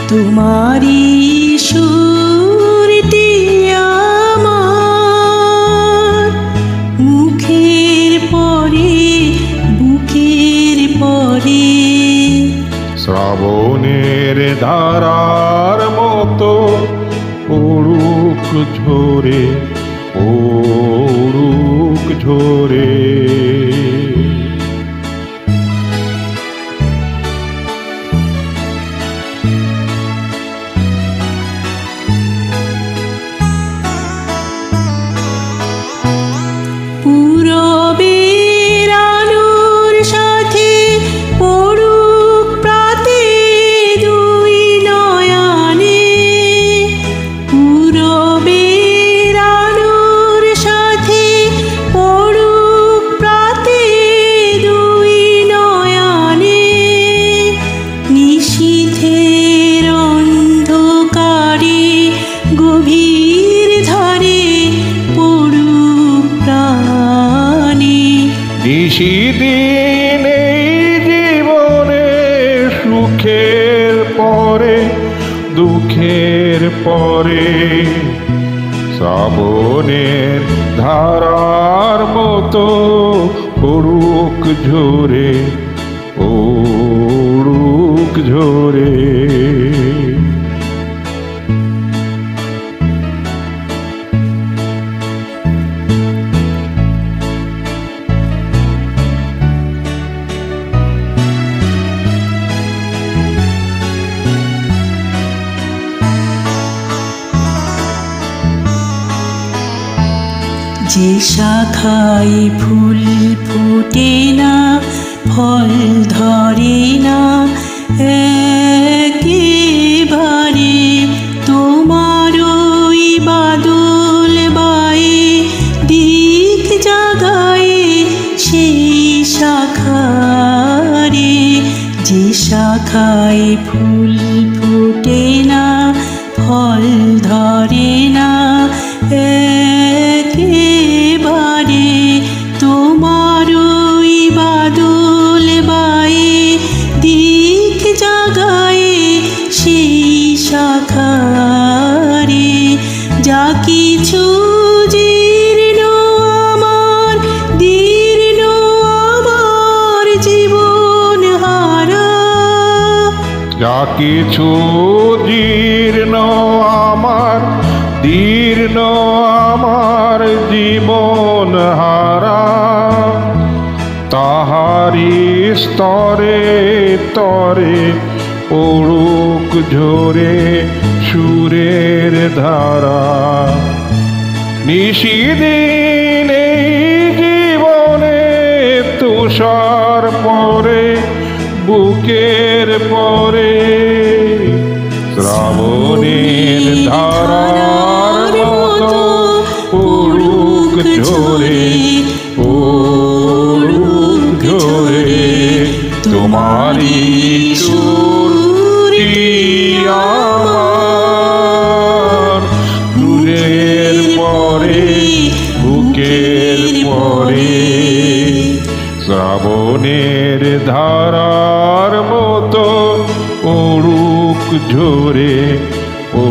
তোমারি সুরটি আমার মুখের পরে বুকের পরে, শ্রাবণের ধারার মতো পড়ুক ঝরে, পড়ুক ঝরে। পূরবের আলোর সাথে পড়ুক প্রাতে দুই নয়নে, পূরবের আলোর সাথে পড়ুক প্রাতে দুই নয়নে, নিশীথের অন্ধকারে গভীর ধারে পড়ুক প্রাণে। নিশিদিন এই জীবনে সুখের পরে দুঃখের পরে, শ্রাবণের ধারার মতো পড়ুক ঝরে, পড়ুক ঝরে। যে শাখায় ফুল ফোটে না ফল ধরে না একেবারে, তোমার ওই বাদল বায়ে দিক জাগায়ে সেই শাখারে। যে শাখায় ফুল ফোটে না ফল ধরে না একেবারে, তোমার ওই বাদল বায়ে দিক জাগায়ে সেই শাখারে। যা কিছু জীর্ণ আমার দীর্ণ আমার জীবন হারা, যা কিছু জীর্ণ আমার দীর্ণ আমার জীবন হারা, তাহারি স্তরে তরে পড়ুক ঝরে সুরের ধারা। নিশিদিন এই জীবনে তুষার পরে বুকের পরে, শ্রাবণের ধারার মতো পড়ুক ঝরে, পড়ুক ঝরে। তোমারি সুরটি আমার বুকের পরে বুকের পরে, শ্রাবণের ধারার মতো পড়ুক ঝরে, ও